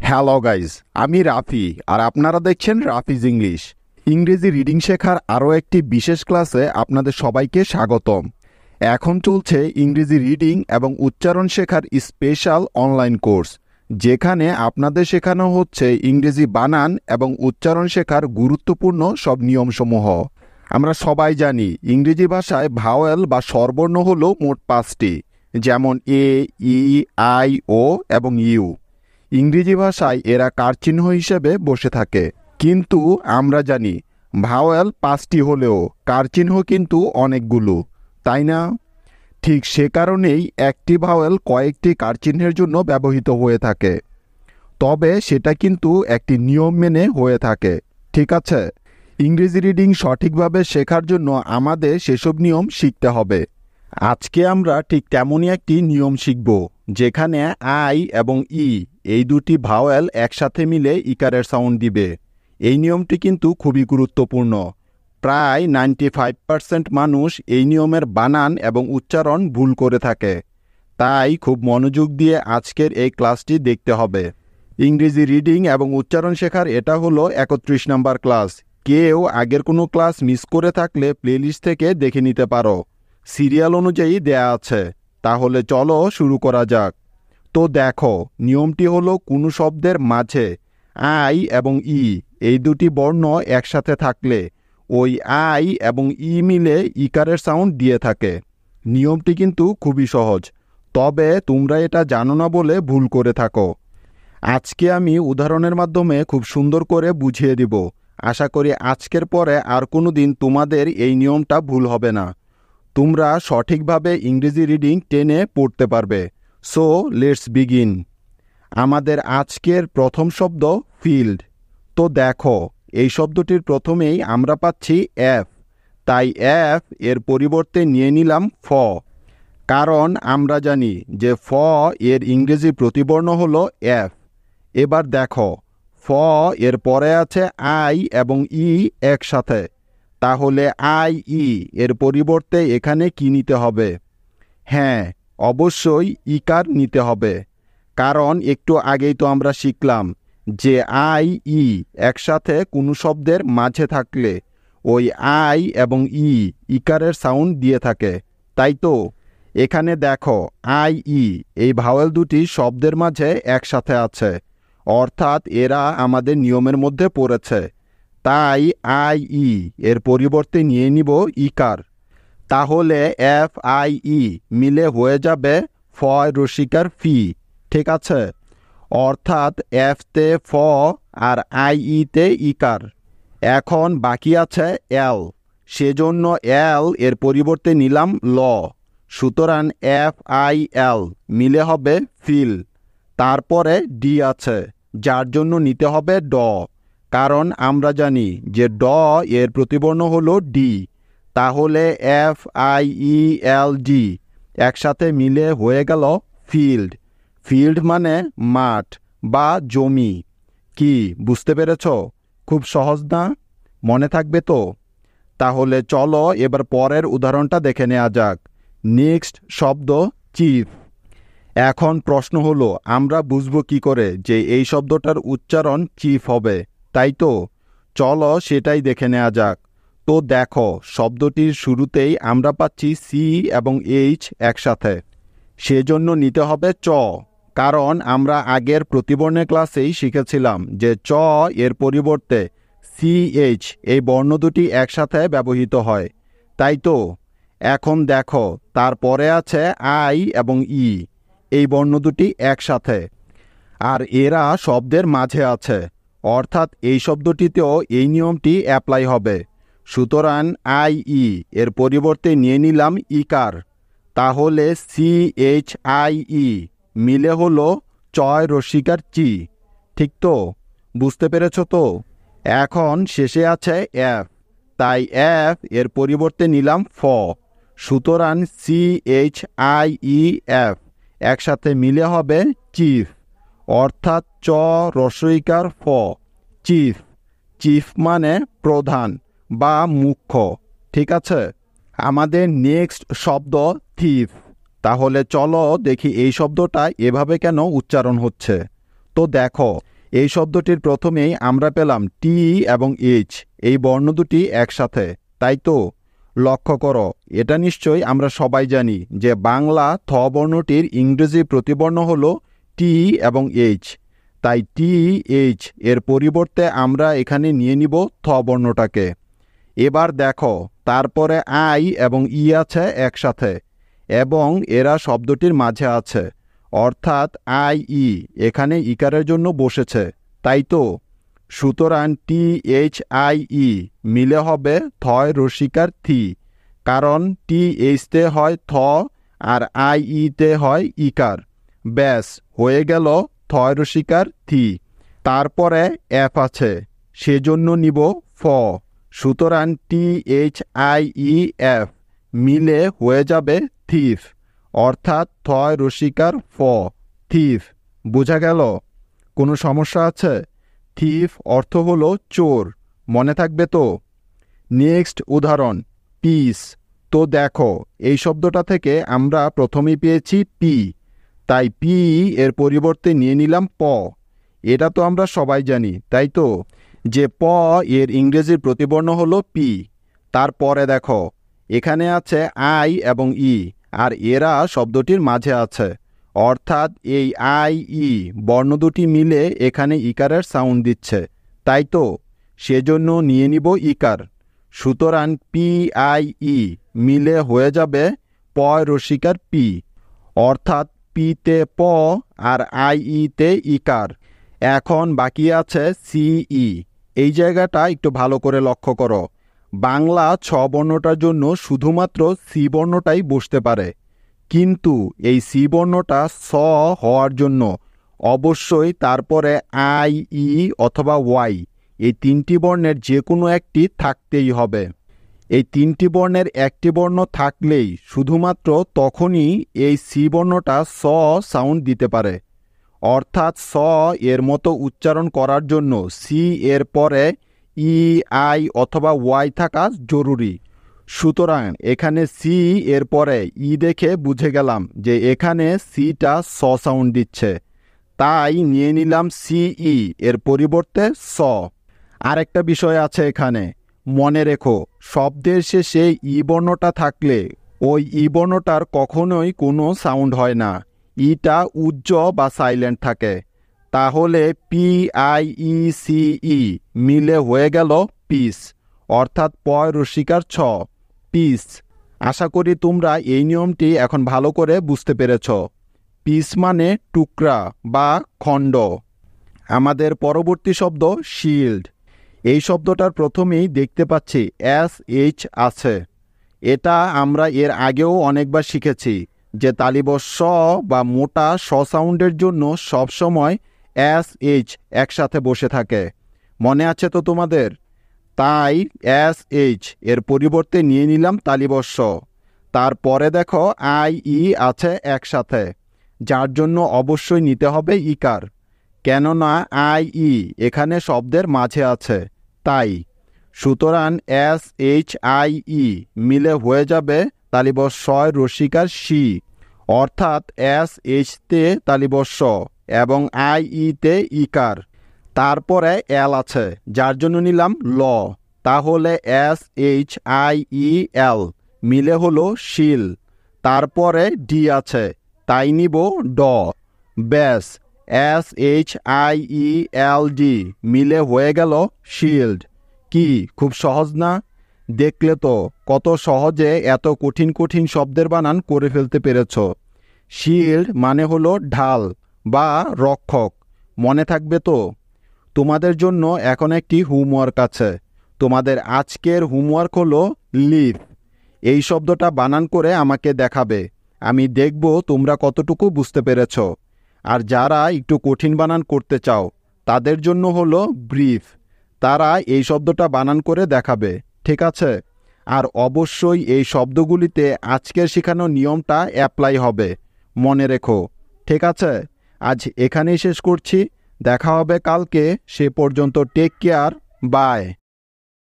Hello guys, আমি রাফি আর আপনারা দেখছেন রাফিজ ইংলিশ। ইংরেজি রিডিং শেখার আরও একটি বিশেষ ক্লাসে আপনাদের সবাইকে স্বাগতম। এখন চলছে ইংরেজি রিডিং এবং উচ্চারণ শেখার স্পেশাল অনলাইন কোর্স, যেখানে আপনাদের শেখানো হচ্ছে ইংরেজি বানান এবং উচ্চারণ শেখার গুরুত্বপূর্ণ সব নিয়মসমূহ। আমরা সবাই জানি ইংরেজি ভাষায় ভাওয়েল বা স্বরবর্ণ হলো মোট 5টি, যেমন এ, ই, আই, ও এবং ইউ। ইংরেজি ভাষায় এরা কারচিহ্ন হিসেবে বসে থাকে, কিন্তু আমরা জানি ভাওয়েল 5টি হলেও কারচিহ্ন কিন্তু অনেকগুলো, তাই না? ঠিক সে কারণেই একটি ভাওয়েল কয়েকটি কারচিহ্নের জন্য ব্যবহৃত হয়ে থাকে, তবে সেটা কিন্তু একটি নিয়ম মেনে হয়ে থাকে। ঠিক আছে, ইংরেজি রিডিং সঠিকভাবে শেখার জন্য আমাদের সেসব নিয়ম শিখতে হবে। আজকে আমরা ঠিক তেমনই একটি নিয়ম শিখব, যেখানে আই এবং ই এই দুটি ভাওয়েল একসাথে মিলে ইকারের সাউন্ড দিবে। এই নিয়মটি কিন্তু খুবই গুরুত্বপূর্ণ। প্রায় 95% মানুষ এই নিয়মের বানান এবং উচ্চারণ ভুল করে থাকে, তাই খুব মনোযোগ দিয়ে আজকের এই ক্লাসটি দেখতে হবে। ইংরেজি রিডিং এবং উচ্চারণ শেখার এটা হলো 31 নম্বর ক্লাস। কেউ আগের কোনো ক্লাস মিস করে থাকলে প্লেলিস্ট থেকে দেখে নিতে পারো, সিরিয়াল অনুযায়ী দেয়া আছে। তাহলে চলো শুরু করা যাক। তো দেখো, নিয়মটি হলো কোনো শব্দের মাঝে আই এবং ই এই দুটি বর্ণ একসাথে থাকলে ওই আই এবং ই মিলে ইকারের সাউন্ড দিয়ে থাকে। নিয়মটি কিন্তু খুবই সহজ, তবে তোমরা এটা জানো না বলে ভুল করে থাকো। আজকে আমি উদাহরণের মাধ্যমে খুব সুন্দর করে বুঝিয়ে দিব। আশা করি আজকের পরে আর কোনো দিন তোমাদের এই নিয়মটা ভুল হবে না। তোমরা সঠিকভাবে ইংরেজি রিডিং টেনে পড়তে পারবে। So let's begin. আমাদের আজকের প্রথম শব্দ ফিল্ড। তো দেখো, এই শব্দটির প্রথমেই আমরা পাচ্ছি এফ, তাই এফ এর পরিবর্তে নিয়ে নিলাম ফ, কারণ আমরা জানি যে ফ এর ইংরেজি প্রতিবর্ণ হলো এফ। এবার দেখো, ফ এর পরে আছে আই এবং ই একসাথে, তাহলে আই ই এর পরিবর্তে এখানে কি নিতে হবে? হ্যাঁ, অবশ্যই ইকার নিতে হবে, কারণ একটু আগেই তো আমরা শিখলাম যে আই ই একসাথে কোনো শব্দের মাঝে থাকলে ওই আই এবং ই ইকারের সাউন্ড দিয়ে থাকে, তাই তো? এখানে দেখো, আই ই এই ভাওয়েল দুটি শব্দের মাঝে একসাথে আছে, অর্থাৎ এরা আমাদের নিয়মের মধ্যে পড়েছে। তাই আই ই এর পরিবর্তে নিয়ে নিব ইকার। তাহলে এফ আই ই মিলে হয়ে যাবে ফয় রসিকার ফি। ঠিক আছে, অর্থাৎ এফ তে ফ আর আই ই তে ইকার। এখন বাকি আছে এল, সেজন্য এল এর পরিবর্তে নিলাম ল। সুতরাং এফ আই এল মিলে হবে ফিল। তারপরে ডি আছে, যার জন্য নিতে হবে ড, কারণ আমরা জানি যে ড এর প্রতিবর্ণ হলো ডি। তাহলে F I E L D একসাথে মিলে হয়ে গেল ফিল্ড। ফিল্ড মানে মাঠ বা জমি। কি বুঝতে পেরেছ? খুব সহজ না? মনে থাকবে তো? তাহলে চলো এবার পরের উদাহরণটা দেখে নেওয়া যাক। নেক্সট শব্দ চিফ। এখন প্রশ্ন হলো, আমরা বুঝবো কি করে যে এই শব্দটার উচ্চারণ চিফ হবে? তাই তো, চলো সেটাই দেখে নেওয়া যাক। তো দেখো, শব্দটির শুরুতেই আমরা পাচ্ছি সি এবং এইচ একসাথে, সেজন্য নিতে হবে চ, কারণ আমরা আগের প্রতিবর্ণের ক্লাসেই শিখেছিলাম যে চ এর পরিবর্তে সি এইচ এই বর্ণ দুটি একসাথে ব্যবহৃত হয়, তাই তো? এখন দেখো, তারপরে আছে আই এবং ই এই বর্ণ দুটি একসাথে, আর এরা শব্দের মাঝে আছে, অর্থাৎ এই শব্দটিতেও এই নিয়মটি অ্যাপ্লাই হবে। সুতরাং আই ই এর পরিবর্তে নিয়ে নিলাম ইকার। তাহলে সি এইচ আই ই মিলে হলো চয় রসিকার চি। ঠিক তো? বুঝতে পেরেছ তো? এখন শেষে আছে এফ, তাই এফ এর পরিবর্তে নিলাম ফ। সুতরাং C H I E F একসাথে মিলে হবে চিফ, অর্থাৎ চ রসইকার ফ, চিফ। চিফ মানে প্রধান বা মুখ্য। ঠিক আছে, আমাদের নেক্সট শব্দ থিফ। তাহলে চলো দেখি এই শব্দটা এভাবে কেন উচ্চারণ হচ্ছে। তো তো দেখো এই শব্দটির প্রথমেই আমরা পেলাম টি এবং এইচ, এই বর্ণ দুটি একসাথে, তাই তো? লক্ষ্য করো, এটা নিশ্চয়ই আমরা সবাই জানি যে বাংলা থ বর্ণটির ইংরেজি প্রতিবর্ণ হল টি এবং এইচ। তাই টি এইচ এর পরিবর্তে আমরা এখানে নিয়ে নিব থ বর্ণটাকে। এবার দেখো তারপরে আই এবং ই আছে একসাথে এবং এরা শব্দটির মাঝে আছে, অর্থাৎ আই ই এখানে ইকারের জন্য বসেছে, তাই তো? সুতরাং টি এইচ আই ই মিলে হবে থয় রসিকার থি, কারণ টি এইচতে হয় থ আর আই ইতে হয় ইকার। ব্যাস হয়ে গেল থয় রসিকার থি। তারপরে এফ আছে, সেজন্য নিব ফ। সুতরাং T H I E F মিলে হয়ে যাবে থিফ, অর্থাৎ থয় রসিকার ফ, থিফ। বোঝা গেল? কোনো সমস্যা আছে? থিফ অর্থ হলো চোর, মনে থাকবে তো? নেক্সট উদাহরণ, পিস। তো দেখো এই শব্দটা থেকে আমরা প্রথমেই পেয়েছি পি, তাই পি এর পরিবর্তে নিয়ে নিলাম প। এটা তো আমরা সবাই জানি, তাই তো, যে প এর ইংরেজির প্রতিবর্ণ হলো পি। তারপরে দেখো এখানে আছে আই এবং ই, আর এরা শব্দটির মাঝে আছে, অর্থাৎ এই আই ই বর্ণ দুটি মিলে এখানে ইকারের সাউন্ড দিচ্ছে, তাই তো? সেজন্য নিয়ে নিব ইকার। সুতরাং পি আই ই মিলে হয়ে যাবে পয় রসিকার পি, অর্থাৎ পিতে প আর আই ইতে ইকার। এখন বাকি আছে সিই। এই জায়গাটা একটু ভালো করে লক্ষ্য করো। বাংলা ছ বর্ণটার জন্য শুধুমাত্র সি বর্ণটাই বসতে পারে, কিন্তু এই সি বর্ণটা স হওয়ার জন্য অবশ্যই তারপরে আই ই অথবা ওয়াই এই তিনটি বর্ণের যে কোনো একটি থাকতেই হবে। এই তিনটি বর্ণের একটি বর্ণ থাকলেই শুধুমাত্র তখনই এই সি বর্ণটা স সাউন্ড দিতে পারে, অর্থাৎ স এর মতো উচ্চারণ করার জন্য সি এর পরে ই আই অথবা ওয়াই থাকা জরুরি। সুতরাং এখানে সি এর পরে ই দেখে বুঝে গেলাম যে এখানে সিটা স সাউন্ড দিচ্ছে, তাই নিয়ে নিলাম সিই এর পরিবর্তে স। আরেকটা বিষয় আছে এখানে, মনে রেখো শব্দের শেষে ই বর্ণটা থাকলে ওই ই বর্ণটার কখনোই কোনো সাউন্ড হয় না, ইটা উজ্জ বা সাইলেন্ট থাকে। তাহলে P I E C E মিলে হয়ে গেল পিস, অর্থাৎ পয় রসিকার ছ, পিস। আশা করি তোমরা এই নিয়মটি এখন ভালো করে বুঝতে পেরেছ। পিস মানে টুকরা বা খণ্ড। আমাদের পরবর্তী শব্দ শিল্ড। এই শব্দটার প্রথমেই দেখতে পাচ্ছি এস এইচ আছে। এটা আমরা এর আগেও অনেকবার শিখেছি যে তালিবস্য বা মোটা স সাউন্ডের জন্য সবসময় এস এইচ একসাথে বসে থাকে, মনে আছে তো তোমাদের? তাই এস এইচ এর পরিবর্তে নিয়ে নিলাম তালিবস্য। তারপরে দেখো আই ই আছে একসাথে, যার জন্য অবশ্যই নিতে হবে ইকার, কেননা আই ই এখানে শব্দের মাঝে আছে, তাই। সুতরাং এস এইচ আই ই মিলে হয়ে যাবে তালিবস্যয় রসিকার শি, অর্থাৎ এস এইচতে তালিবস্য এবং আই ইতে ইকার। তারপরে এল আছে, যার জন্য নিলাম ল, তাহলে এস এইচ আই ই এল মিলে হলো শিল। তারপরে ডি আছে, তাই নিব ড। ব্যাস S H I E L D মিলে হয়ে গেল শিল্ড। কি খুব সহজ না? দেখলে তো কত সহজে এত কঠিন কঠিন শব্দের বানান করে ফেলতে পেরেছ। শিল্ড মানে হলো ঢাল বা রক্ষক, মনে থাকবে তো? তোমাদের জন্য এখন একটি হোমওয়ার্ক আছে। তোমাদের আজকের হোমওয়ার্ক হলো লিভ। এই শব্দটা বানান করে আমাকে দেখাবে, আমি দেখব তোমরা কতটুকু বুঝতে পেরেছ। আর যারা একটু কঠিন বানান করতে চাও তাদের জন্য হলো ব্রিফ, তারা এই শব্দটা বানান করে দেখাবে, ঠিক আছে? আর অবশ্যই এই শব্দগুলিতে আজকের শেখানো নিয়মটা অ্যাপ্লাই হবে, মনে রেখো, ঠিক আছে? আজ এখানেই শেষ করছি, দেখা হবে কালকে। সে পর্যন্ত টেক কেয়ার, বাই।